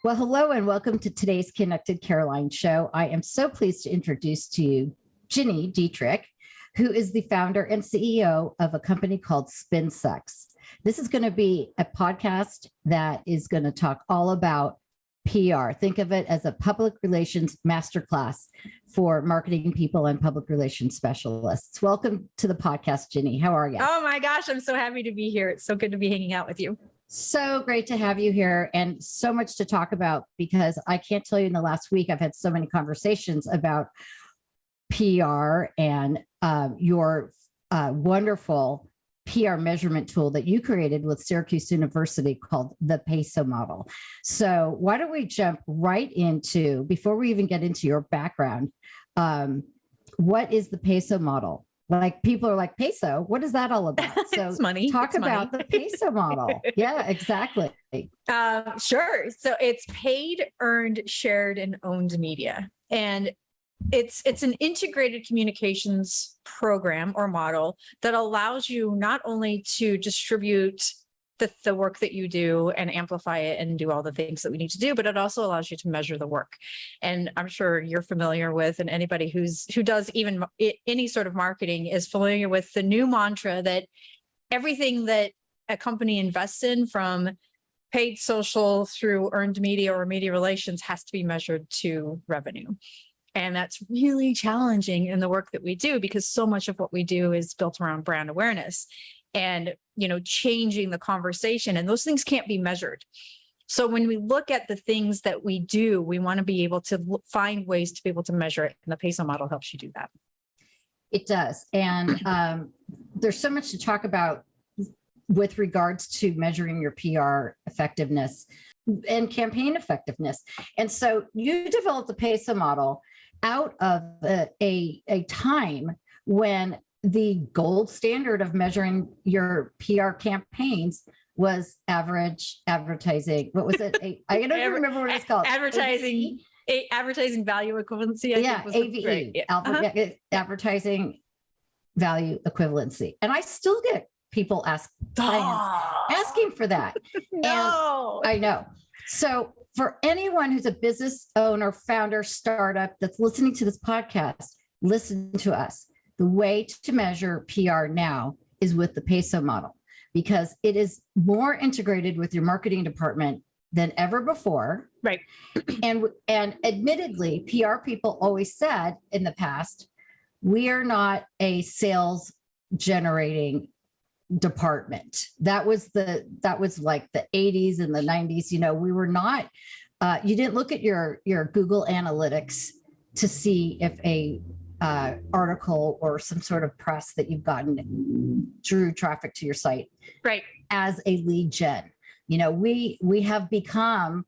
Well, hello and welcome to today's Connected Caroline show. I am so pleased to introduce to you Gini Dietrich, who is the founder and CEO of a company called SpinSex. This is going to be a podcast that is going to talk all about PR. Think of it as a public relations masterclass for marketing people and public relations specialists. Welcome to the podcast, Gini. How are you? Oh my gosh, I'm so happy to be here. It's so good to be hanging out with you. So great to have you here and so much to talk about, because I can't tell you in the last week, I've had so many conversations about PR and your wonderful PR measurement tool that you created with Syracuse University called the PESO Model. So why don't we jump right into, before we even get into your background, what is the PESO Model? Like, people are like, peso, what is that all about? So it's money. Talk about the PESO model. Yeah, exactly. Sure. So it's paid, earned, shared, and owned media. And it's an integrated communications program or model that allows you not only to distribute the work that you do and amplify it and do all the things that we need to do, but it also allows you to measure the work. And I'm sure you're familiar with, and anybody who does even any sort of marketing is familiar with the new mantra that everything that a company invests in, from paid social through earned media or media relations, has to be measured to revenue. And that's really challenging in the work that we do, because so much of what we do is built around brand awareness and, changing the conversation, and those things can't be measured. So when we look at the things that we do, we want to be able to find ways to be able to measure it. And the PESO model helps you do that. It does. And there's so much to talk about with regards to measuring your PR effectiveness and campaign effectiveness. And so you developed the PESO model out of a time when the gold standard of measuring your PR campaigns was average advertising. What was it? I don't remember what it's called. Advertising value equivalency. I think was AVE. Yeah. Advertising value equivalency. And I still get people asking for that. No. And I know. So for anyone who's a business owner, founder, startup that's listening to this podcast, listen to us. The way to measure PR now is with the PESO model, because it is more integrated with your marketing department than ever before. Right. And admittedly, PR people always said in the past, we are not a sales generating department. That was like the 80s and the 90s. We were not, you didn't look at your Google Analytics to see if a article or some sort of press that you've gotten drew traffic to your site, right, as a lead gen. We have become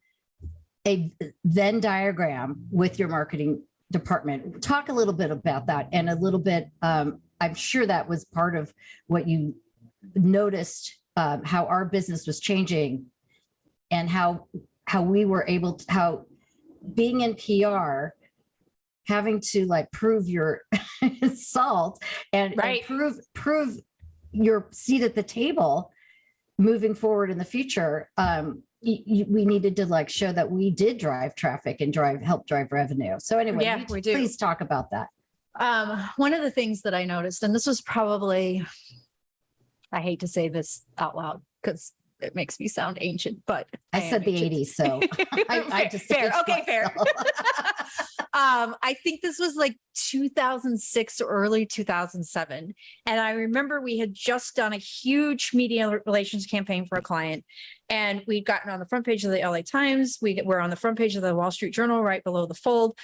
a Venn diagram with your marketing department. Talk a little bit about that, and a little bit, I'm sure that was part of what you noticed, how our business was changing, and how we were able to, how being in PR, having to prove your salt and prove your seat at the table moving forward in the future. We needed to show that we did drive traffic and help drive revenue. So anyway, we do. Please talk about that. One of the things that I noticed, and this was probably, I hate to say this out loud because it makes me sound ancient, but I said the 80s, so I just fair. Okay, fair. I think this was 2006 or early 2007. And I remember we had just done a huge media relations campaign for a client, and we'd gotten on the front page of the LA Times. We were on the front page of the Wall Street Journal, right below the fold.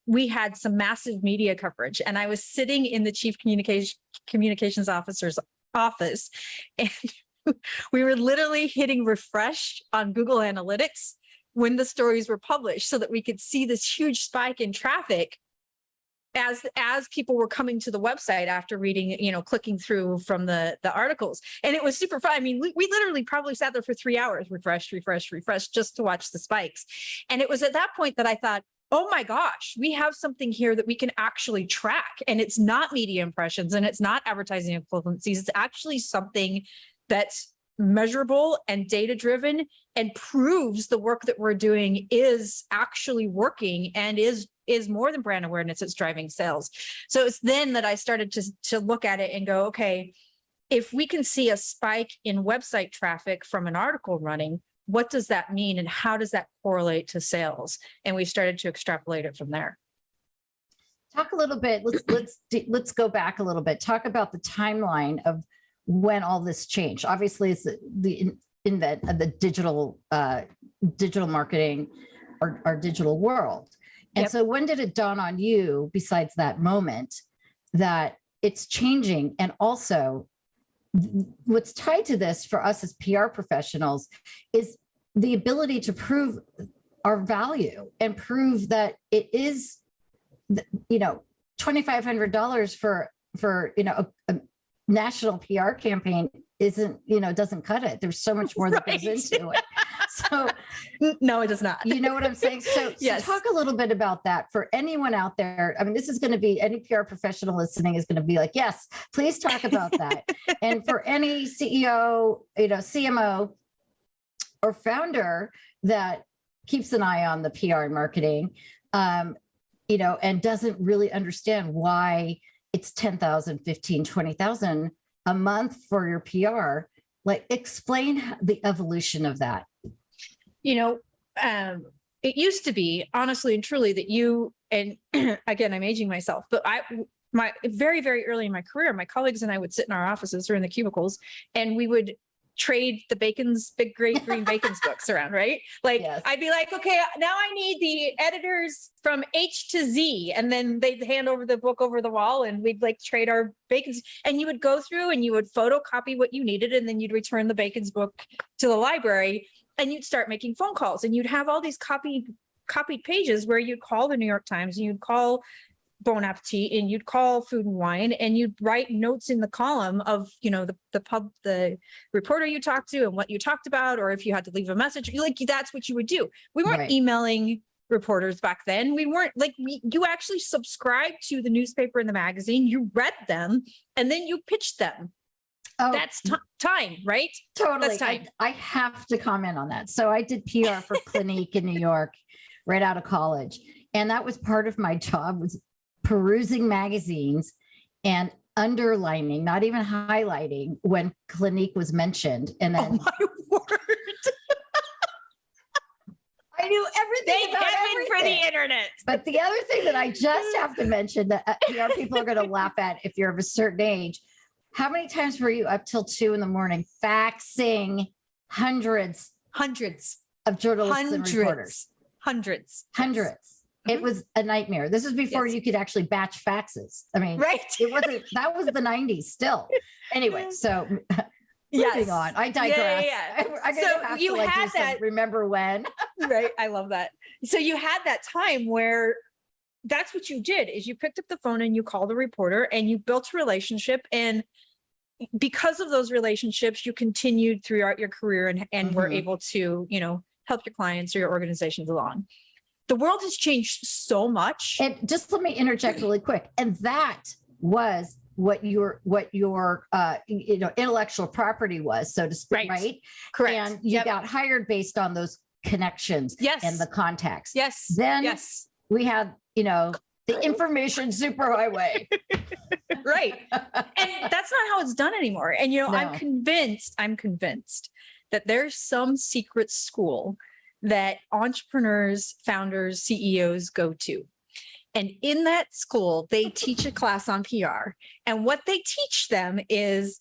We had some massive media coverage, and I was sitting in the chief communications officer's office, and we were literally hitting refresh on Google Analytics when the stories were published, so that we could see this huge spike in traffic as people were coming to the website after reading, clicking through from the articles. And it was super fun. I mean, we literally probably sat there for 3 hours, refresh, just to watch the spikes. And it was at that point that I thought, oh my gosh, we have something here that we can actually track. And it's not media impressions, and it's not advertising equivalencies. It's actually something that's measurable and data driven and proves the work that we're doing is actually working and is more than brand awareness, it's driving sales. So it's then that I started to look at it and go, okay, if we can see a spike in website traffic from an article running, what does that mean and how does that correlate to sales? And we started to extrapolate it from there. Talk a little bit, let's go back a little bit. Talk about the timeline of when all this changed. Obviously, it's the invent of the digital marketing, our digital world. And so when did it dawn on you, besides that moment, that it's changing? And also what's tied to this for us as PR professionals is the ability to prove our value and prove that it is, you know, $2,500 for a national PR campaign isn't, doesn't cut it. There's so much more that goes into it. So no, it does not. You know what I'm saying? So, yes. So talk a little bit about that for anyone out there. I mean, this is going to be, any PR professional listening is going to be like, yes, please talk about that. And for any CEO, CMO or founder that keeps an eye on the PR and marketing, and doesn't really understand why it's 10,000, 15, 20,000 a month for your PR, like explain the evolution of that. It used to be, honestly and truly, that you, and again, I'm aging myself, but my very, very early in my career, my colleagues and I would sit in our offices or in the cubicles, and we would trade the Bacon's Big Great Green Bacon's books around, right? Like, yes. I'd be like, okay, now I need the editors from H to Z. And then they'd hand over the book over the wall and we'd like trade our Bacon's, and you would go through and you would photocopy what you needed. And then you'd return the Bacon's book to the library and you'd start making phone calls, and you'd have all these copied pages where you'd call the New York Times and you'd call Bon Appetit and you'd call Food and Wine and you'd write notes in the column of, the reporter you talked to and what you talked about, or if you had to leave a message, like that's what you would do. We weren't emailing reporters back then. We weren't like, you actually subscribed to the newspaper and the magazine, you read them, and then you pitched them. Oh, that's time, right? Totally. That's time. I have to comment on that. So I did PR for Clinique in New York right out of college. And that was part of my job, was perusing magazines and underlining, not even highlighting, when Clinique was mentioned. And then, oh my word. I knew everything about everything for the internet. But the other thing that I just have to mention that PR people are going to laugh at if you're of a certain age, how many times were you up till 2 a.m. faxing hundreds of journalists and reporters? Hundreds. It was a nightmare. This is before you could actually batch faxes. I mean, it wasn't, that was the 90s still. Anyway, so moving on. I digress. I'm so have you to, had that. Remember when? Right. I love that. So you had that time where that's what you did, is you picked up the phone and you called a reporter and you built a relationship. And because of those relationships, you continued throughout your career and were able to, help your clients or your organizations along. The world has changed so much. And just let me interject really quick. And that was what your intellectual property was, so to speak, right? Correct. And you got hired based on those connections and the contacts. Yes. Then we had, the information superhighway. Right. And that's not how it's done anymore. And, no. I'm convinced that there's some secret school that entrepreneurs, founders, CEOs go to. And in that school, they teach a class on PR. And what they teach them is,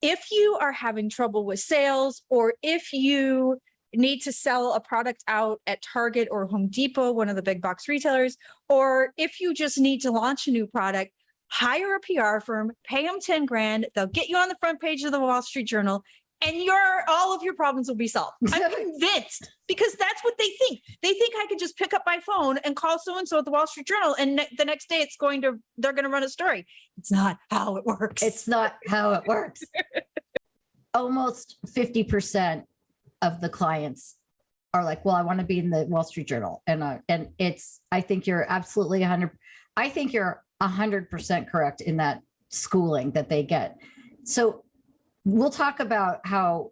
if you are having trouble with sales, or if you need to sell a product out at Target or Home Depot, one of the big box retailers, or if you just need to launch a new product, hire a PR firm, pay them 10 grand, they'll get you on the front page of the Wall Street Journal, and all of your problems will be solved. I'm convinced, because that's what they think. They think I could just pick up my phone and call so-and-so at the Wall Street Journal, and the next day they're going to run a story. It's not how it works. It's not how it works. Almost 50% of the clients are like, well, I want to be in the Wall Street Journal. And I think you're absolutely 100% correct in that schooling that they get. So we'll talk about how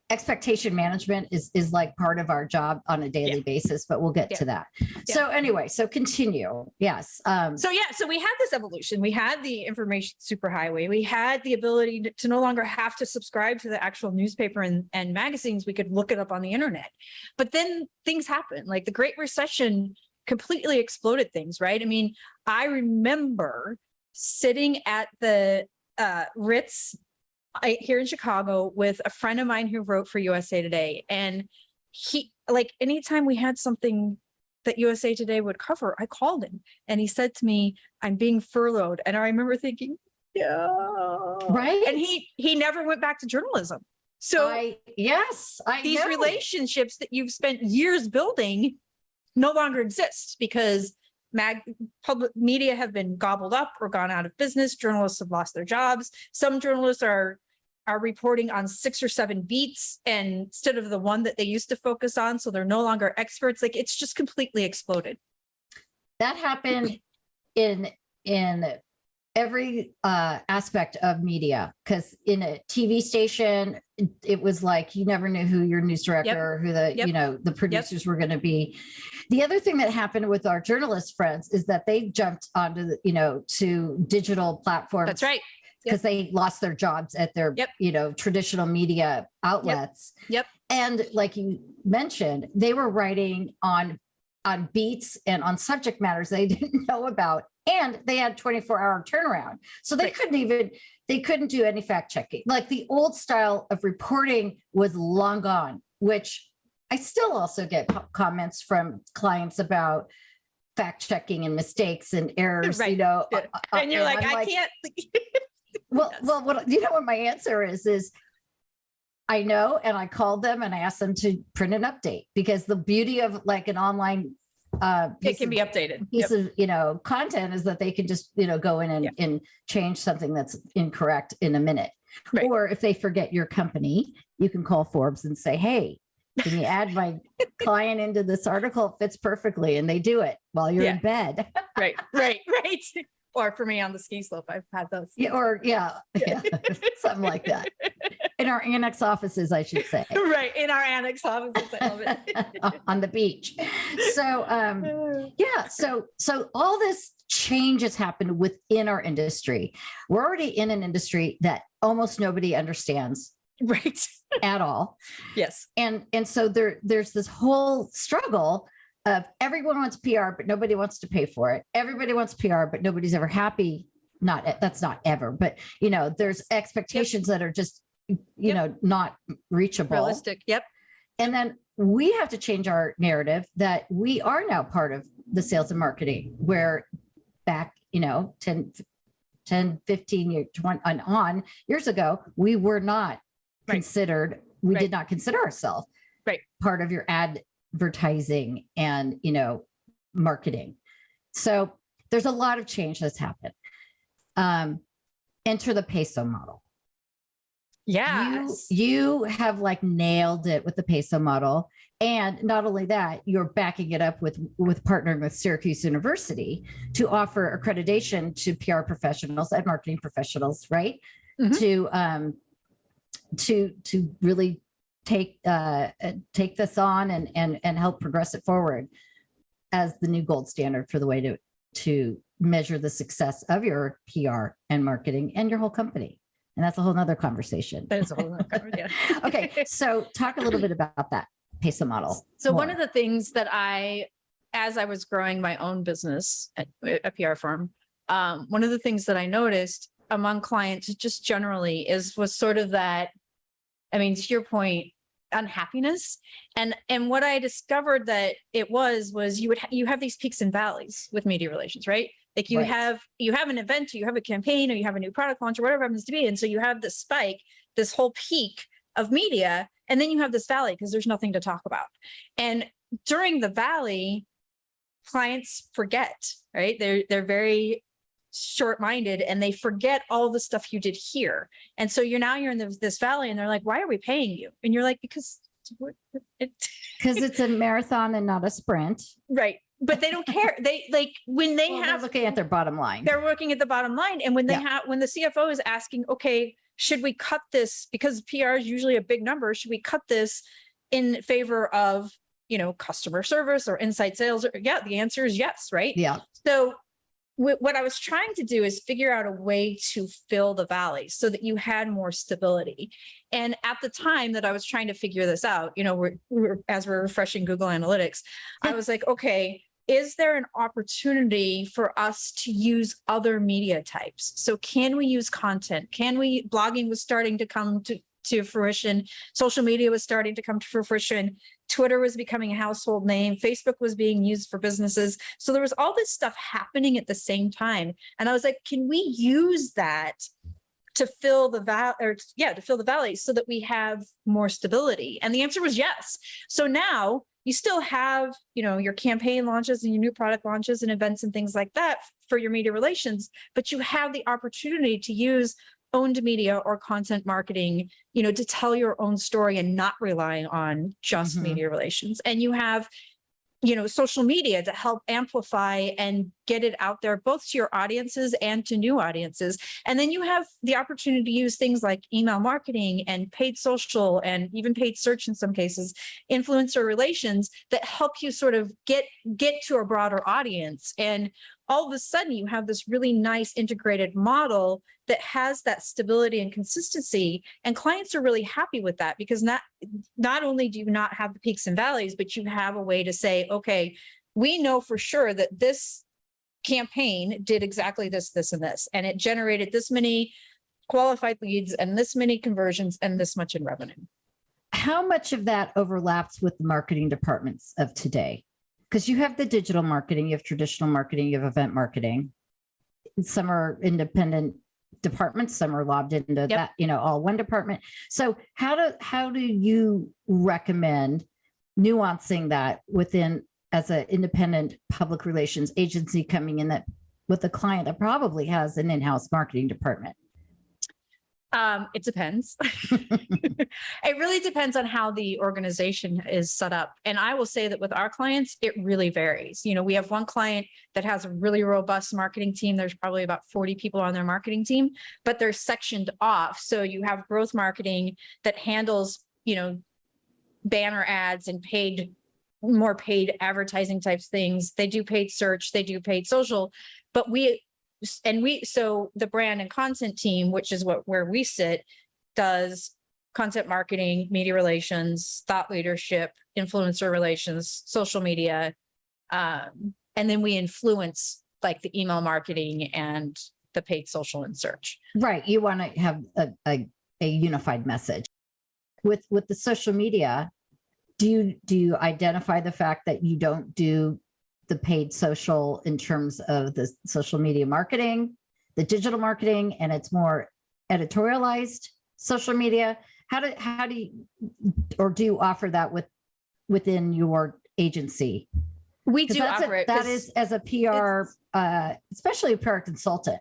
expectation management is like part of our job on a daily basis, but we'll get to that. So anyway, so continue. Yes. So we had this evolution. We had the information superhighway. We had the ability to no longer have to subscribe to the actual newspaper and magazines. We could look it up on the internet. But then things happened. Like the Great Recession completely exploded things, right? I mean, I remember sitting at the Ritz here in Chicago with a friend of mine who wrote for USA Today. And he, like, anytime we had something that USA Today would cover, I called him and he said to me, I'm being furloughed. And I remember thinking, yeah. Right. And he never went back to journalism. So these know. relationships that you've spent years building no longer exist because public media have been gobbled up or gone out of business. Journalists have lost their jobs. Some journalists are reporting on 6 or 7 beats and instead of the one that they used to focus on. So they're no longer experts. Like it's just completely exploded. That happened in every aspect of media, because in a TV station, it was like you never knew who your news director or who the the producers were going to be. The other thing that happened with our journalist friends is that they jumped onto the to digital platforms. That's right. Because they lost their jobs at their traditional media outlets. And like you mentioned, they were writing on beats and on subject matters they didn't know about. And they had 24-hour turnaround. So they couldn't do any fact checking. Like the old style of reporting was long gone, which I still also get comments from clients about fact checking and mistakes and errors, and you're like, I can't. Well, what what my answer is I know, and I called them and I asked them to print an update, because the beauty of like an online it can be updated piece of content is that they can just go in and change something that's incorrect in a minute. Right. Or if they forget your company, you can call Forbes and say, hey, can you add my client into this article? It fits perfectly. And they do it while you're in bed. Right. Or for me on the ski slope, I've had those. Something like that. In our annex offices, I should say. Right. In our annex offices. I love it. On the beach. So, so all this change has happened within our industry. We're already in an industry that almost nobody understands. Right. At all. Yes. And so there's this whole struggle of everyone wants PR, but nobody wants to pay for it. Everybody wants PR, but nobody's ever happy. That's not ever, but there's expectations that are just, not reachable. Realistic. Yep. And then we have to change our narrative that we are now part of the sales and marketing, where back, 10, 15 years, 20 on years ago, we were not considered, we did not consider ourselves part of your advertising and marketing. So there's a lot of change that's happened. Enter the PESO model. You have like nailed it with the PESO model. And not only that, you're backing it up with partnering with Syracuse University to offer accreditation to PR professionals and marketing professionals, right? Mm-hmm. To really take this on and help progress it forward as the new gold standard for the way to measure the success of your PR and marketing and your whole company. And that's a whole nother conversation. That is a whole nother conversation. Okay. So talk a little bit about that PESO model. So one of the things that as I was growing my own business at a PR firm, one of the things that I noticed among clients just generally was sort of that, I mean, to your point, unhappiness. And what I discovered that it was you have these peaks and valleys with media relations, right? Like you have an event, you have a campaign, or you have a new product launch, or whatever it happens to be. And so you have this spike, this whole peak of media, and then you have this valley because there's nothing to talk about. And during the valley, clients forget, right? They're very short-minded and they forget all the stuff you did here. And so you're in this valley and they're like, why are we paying you? And you're like, because it's a marathon and not a sprint. Right. But they don't care. They they're looking at their bottom line. They're looking at the bottom line. And when the CFO is asking, okay, should we cut this because PR is usually a big number? Should we cut this in favor of, customer service or inside sales? Yeah, the answer is yes, right? Yeah. So what I was trying to do is figure out a way to fill the valley so that you had more stability. And at the time that I was trying to figure this out, as we're refreshing Google Analytics, I was like, okay, is there an opportunity for us to use other media types? So can we use content? Blogging was starting to come to fruition. Social media was starting to come to fruition. Twitter was becoming a household name. Facebook was being used for businesses. So there was all this stuff happening at the same time. And I was like, can we use that to fill the valley so that we have more stability? And the answer was yes. So now you still have, your campaign launches and your new product launches and events and things like that for your media relations, but you have the opportunity to use owned media or content marketing, to tell your own story and not relying on just media relations. And you have, social media to help amplify and get it out there, both to your audiences and to new audiences. And then you have the opportunity to use things like email marketing and paid social and even paid search in some cases, influencer relations that help you sort of get to a broader audience. And all of a sudden you have this really nice integrated model that has that stability and consistency, and clients are really happy with that because not only do you not have the peaks and valleys, but you have a way to say, okay, we know for sure that this campaign did exactly this, and this, and it generated this many qualified leads and this many conversions and this much in revenue. How much of that overlaps with the marketing departments of today? Because you have the digital marketing, you have traditional marketing, you have event marketing. Some are independent departments, some are lobbed into that, all one department. So how do you recommend nuancing that within as an independent public relations agency coming in that with a client that probably has an in-house marketing department? It depends. It really depends on how the organization is set up. And I will say that with our clients, it really varies. We have one client that has a really robust marketing team. There's probably about 40 people on their marketing team, but they're sectioned off. So you have growth marketing that handles, banner ads and more paid advertising types things. They do paid search, they do paid social, but so the brand and content team, which is where we sit, does content marketing, media relations, thought leadership, influencer relations, social media. And then we influence like the email marketing and the paid social and search. Right. You want to have a unified message. With the social media, do you identify the fact that you don't do the paid social in terms of the social media marketing, the digital marketing, and it's more editorialized social media? How do you, or do you offer that within your agency? We do offer it. That is, as a PR, especially a PR consultant,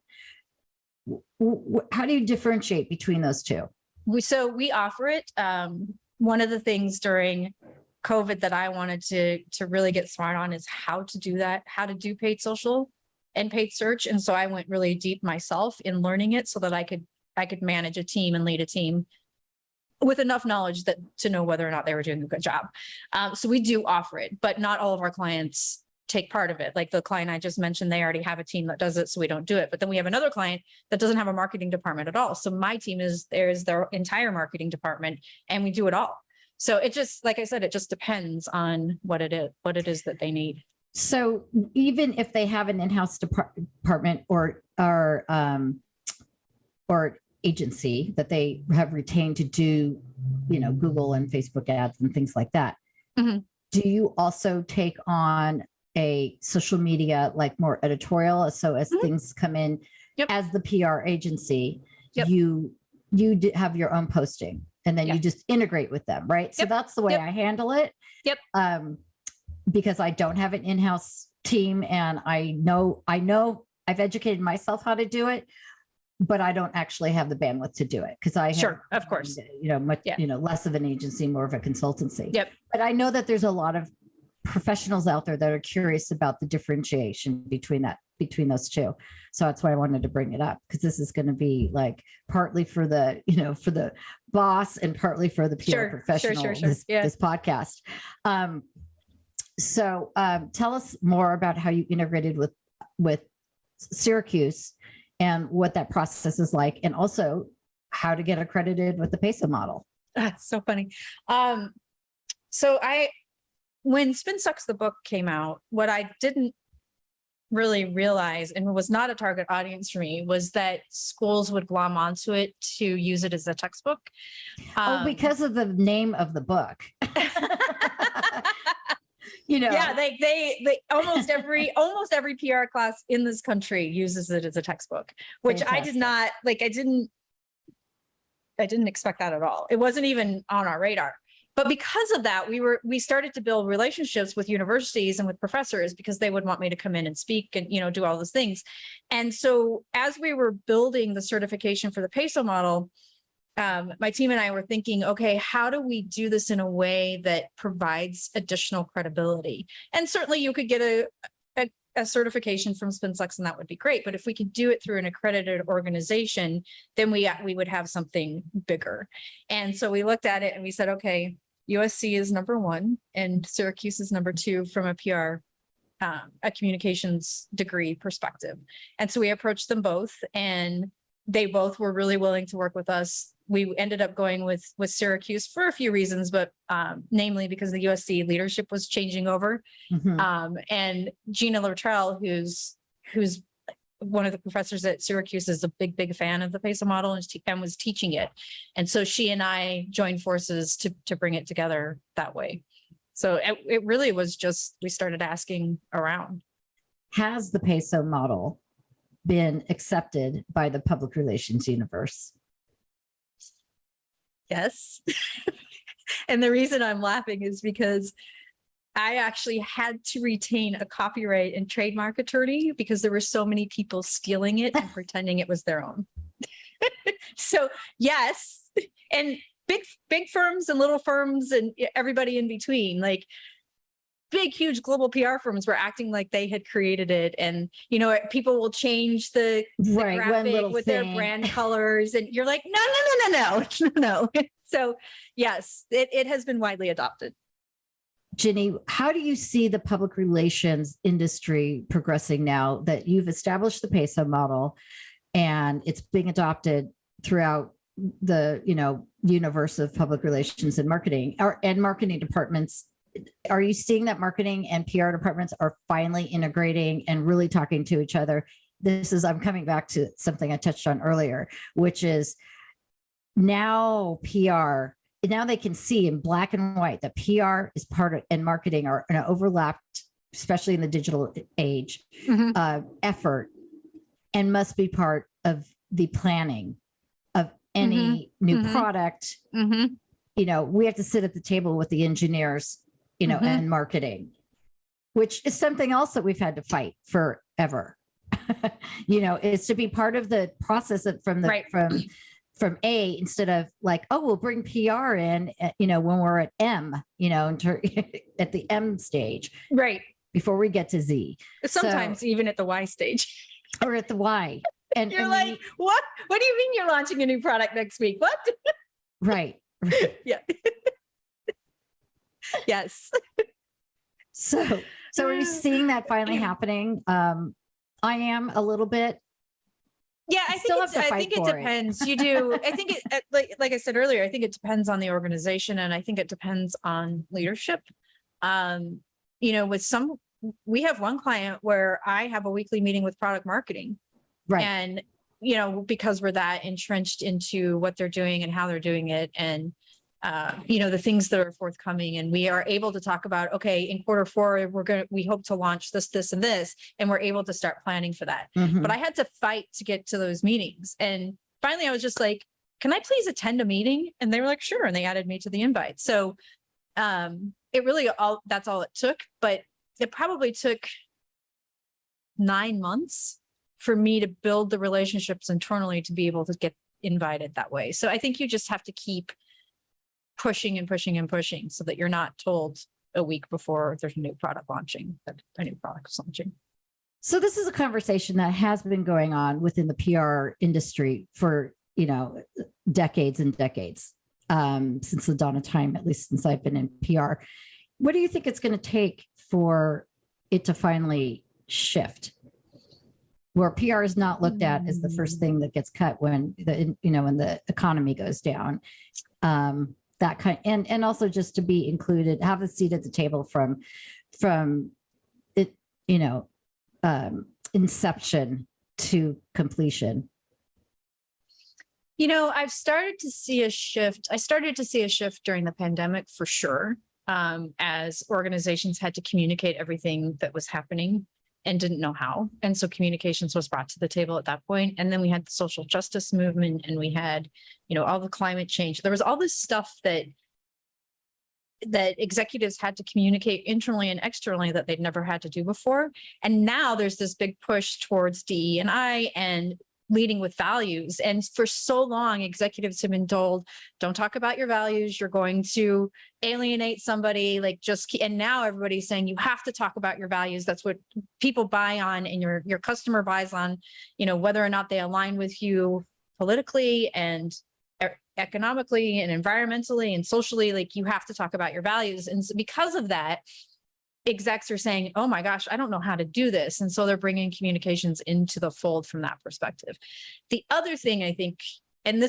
how do you differentiate between those two? We offer it. One of the things during COVID that I wanted to really get smart on is how to do that, how to do paid social and paid search. And so I went really deep myself in learning it so that I could manage a team and lead a team with enough knowledge to know whether or not they were doing a good job. So we do offer it, but not all of our clients take part of it. Like the client I just mentioned, they already have a team that does it, so we don't do it. But then we have another client that doesn't have a marketing department at all. So my team is their entire marketing department, and we do it all. So it just, like I said, it just depends on what it is that they need. So even if they have an in-house department or agency that they have retained to do, Google and Facebook ads and things like that, do you also take on a social media, like more editorial? So as things come in as the PR agency, you have your own posting. And then you just integrate with them, right? So that's the way I handle it. Because I don't have an in-house team, and I know I've educated myself how to do it, but I don't actually have the bandwidth to do it because I have, of course, less of an agency, more of a consultancy. But I know that there's a lot of professionals out there that are curious about the differentiation between those two. So that's why I wanted to bring it up, because this is going to be like partly for the, for the boss and partly for the PR professional, this podcast. So tell us more about how you integrated with Syracuse and what that process is like, and also how to get accredited with the PESO model. That's so funny. When Spin Sucks the book came out, what I didn't really realize, and was not a target audience for me, was that schools would glom onto it to use it as a textbook. Because of the name of the book. Yeah, they almost every PR class in this country uses it as a textbook, which Fantastic. I did not like. I didn't expect that at all. It wasn't even on our radar. But because of that, we started to build relationships with universities and with professors, because they would want me to come in and speak and, do all those things. And so as we were building the certification for the PESO model, my team and I were thinking, okay, how do we do this in a way that provides additional credibility? And certainly you could get a certification from SpinSucks, and that would be great. But if we could do it through an accredited organization, then we would have something bigger. And so we looked at it and we said, okay, USC is number one and Syracuse is number two from a PR, a communications degree perspective. And so we approached them both, and they both were really willing to work with us. We ended up going with Syracuse for a few reasons, but namely because the USC leadership was changing over. Mm-hmm. And Gina Dietrich, who's one of the professors at Syracuse, is a big fan of the PESO model and was teaching it. And so she and I joined forces to bring it together that way. So it really was just, we started asking around. Has the PESO model been accepted by the public relations universe? Yes. And the reason I'm laughing is because I actually had to retain a copyright and trademark attorney because there were so many people stealing it and pretending it was their own. So yes, and big firms and little firms and everybody in between, like big, huge global PR firms were acting like they had created it. And, people will change the graphic with their brand colors. And you're like, no. So yes, it has been widely adopted. Gini, how do you see the public relations industry progressing now that you've established the PESO model and it's being adopted throughout the, universe of public relations and marketing and marketing departments? Are you seeing that marketing and PR departments are finally integrating and really talking to each other? I'm coming back to something I touched on earlier, which is now they can see in black and white that PR is part of, and marketing are an overlapped, especially in the digital age, mm-hmm. Effort, and must be part of the planning of any mm-hmm. new mm-hmm. product. Mm-hmm. We have to sit at the table with the engineers, mm-hmm. and marketing, which is something else that we've had to fight forever. Is to be part of the process from A, instead of like, oh, we'll bring PR in, when we're at M, at the M stage, right before we get to Z. Sometimes even at the Y stage, or at the Y. And you're like, what? What do you mean you're launching a new product next week? What? Right. Yeah. Yes. So are you seeing that finally happening? I am a little bit. Yeah, I think it depends. You do. I think it, like I said earlier, I think it depends on the organization, and I think it depends on leadership. We have one client where I have a weekly meeting with product marketing, right? And because we're that entrenched into what they're doing and how they're doing it, and the things that are forthcoming, and we are able to talk about, okay, in Q4, we hope to launch this, and this, and we're able to start planning for that. Mm-hmm. But I had to fight to get to those meetings. And finally I was just like, can I please attend a meeting? And they were like, sure. And they added me to the invite. So it really that's all it took, but it probably took 9 months for me to build the relationships internally to be able to get invited that way. So I think you just have to keep pushing and pushing and pushing so that you're not told, a week before there's a new product launching, a new product is launching. So this is a conversation that has been going on within the PR industry for, decades and decades, since the dawn of time, at least since I've been in PR. What do you think it's going to take for it to finally shift, where PR is not looked at as the first thing that gets cut when when the economy goes down? That kind, and also just to be included, have a seat at the table from it, inception to completion. I've started to see a shift. I started to see a shift during the pandemic for sure, as organizations had to communicate everything that was happening and didn't know how. And so communications was brought to the table at that point. And then we had the social justice movement, and we had, all the climate change. There was all this stuff that executives had to communicate internally and externally that they'd never had to do before. And now there's this big push towards DE&I and leading with values. And for so long, executives have been told, don't talk about your values. You're going to alienate somebody, and now everybody's saying you have to talk about your values. That's what people buy on, and your customer buys on, whether or not they align with you politically and economically and environmentally and socially, you have to talk about your values. And so because of that, execs are saying, oh my gosh, I don't know how to do this. And so they're bringing communications into the fold from that perspective. The other thing I think, and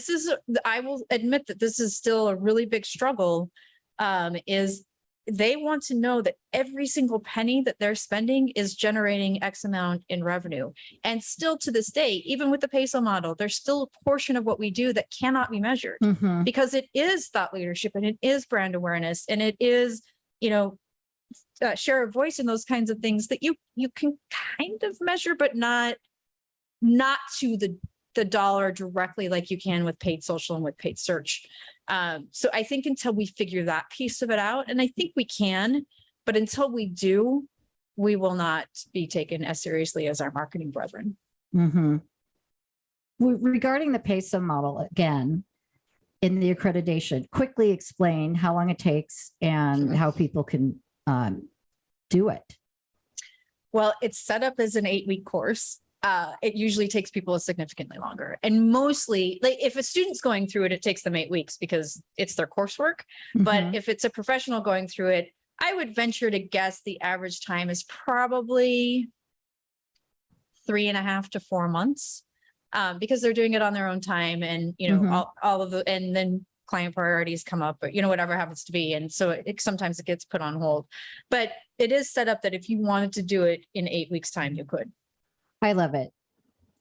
I will admit that this is still a really big struggle, is they want to know that every single penny that they're spending is generating X amount in revenue. And still to this day, even with the PESO model, there's still a portion of what we do that cannot be measured, because it is thought leadership, and it is brand awareness, and it is, share of voice and those kinds of things that you can kind of measure, but not to the dollar directly like you can with paid social and with paid search. So I think until we figure that piece of it out, and I think we can, but until we do, we will not be taken as seriously as our marketing brethren. Regarding the PESO model, again, in the accreditation, quickly explain how long it takes and how people can do it. Well, it's set up as an 8-week course. It usually takes people significantly longer, and mostly, if a student's going through it, it takes them 8 weeks because it's their coursework. But if it's a professional going through it, I would venture to guess the average time is probably 3.5 to 4 months, because they're doing it on their own time, and all of the, and then client priorities come up, or whatever happens to be, and so sometimes it gets put on hold. But it is set up that if you wanted to do it in 8 weeks' time, you could. I love it.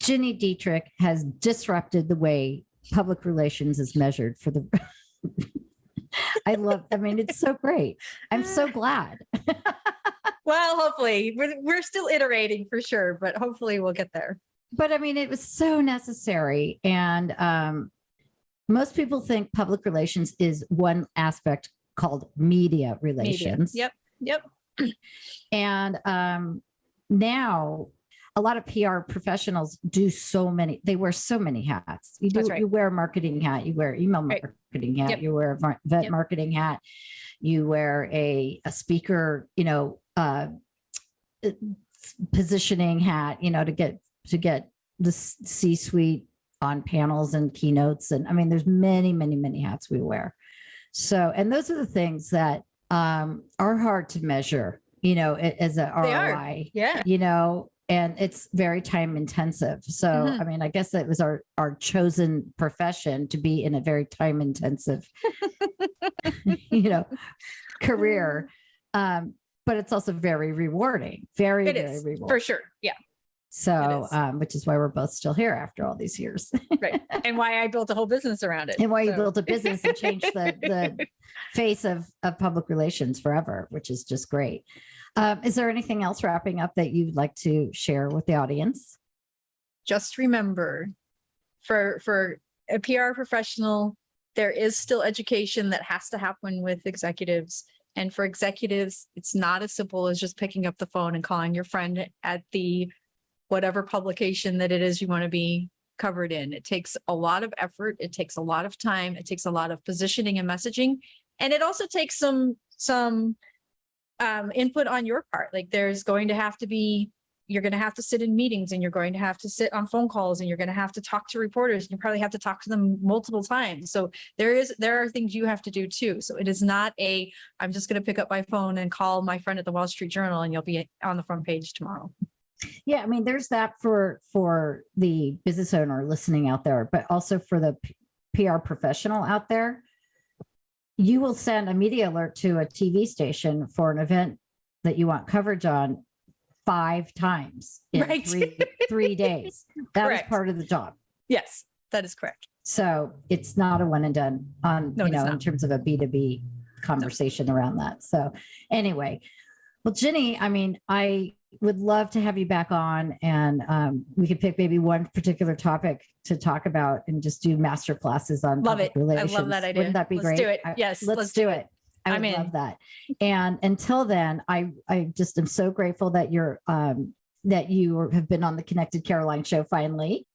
Gini Dietrich has disrupted the way public relations is measured for the. I mean, it's so great. I'm so glad. Well, hopefully we're still iterating for sure, but hopefully we'll get there. But I mean, it was so necessary. And most people think public relations is one aspect called media relations. Media. Yep. And now a lot of PR professionals they wear so many hats. You wear a marketing hat, you wear email marketing hat, you wear a vet marketing hat, you wear a speaker, positioning hat, to get the C-suite on panels and keynotes. And I mean, there's many, many, many hats we wear. So, and those are the things that are hard to measure, as a ROI, and it's very time intensive. So, I mean, I guess it was our chosen profession to be in a very time intensive, career. But it's also very rewarding, very rewarding. For sure. Yeah. So, which is why we're both still here after all these years. Right. And why I built a whole business around it. And why you built a business and changed the face of public relations forever, which is just great. Is there anything else wrapping up that you'd like to share with the audience? Just remember, for a PR professional, there is still education that has to happen with executives. And for executives, it's not as simple as just picking up the phone and calling your friend at the whatever publication that it is you want to be covered in. It takes a lot of effort. It takes a lot of time. It takes a lot of positioning and messaging. And it also takes some input on your part. Like there's going to have to be, you're going to have to sit in meetings, and you're going to have to sit on phone calls, and you're going to have to talk to reporters, and you probably have to talk to them multiple times. So there are things you have to do too. So it is not I'm just going to pick up my phone and call my friend at the Wall Street Journal and you'll be on the front page tomorrow. Yeah, I mean, there's that for the business owner listening out there, but also for the PR professional out there. You will send a media alert to a TV station for an event that you want coverage on 5 times in Right. three days. That is Correct. part of the job. Yes, that is correct. So it's not a one and done on, No, you it's know, in not. terms of a B2B conversation around that. So anyway, well, Gini, I mean, I would love to have you back on, and we could pick maybe one particular topic to talk about and just do master classes on Love public it. I relations. love that idea. Wouldn't that be Let's great? do it. Yes, Let's do it. I I'm would in. love that. And until then, I just am so grateful that that you have been on the Connected Caroline show finally.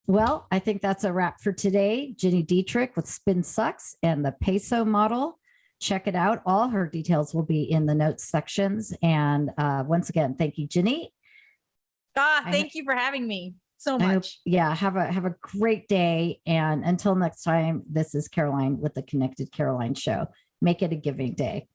Well, I think that's a wrap for today. Gini Dietrich with Spin Sucks and the PESO model. Check it out. All her details will be in the notes sections. And once again, thank you, Gini. Thank you for having me so I hope- much. yeah, have a great day. And until next time, this is Caroline with the Connected Caroline show. Make it a giving day.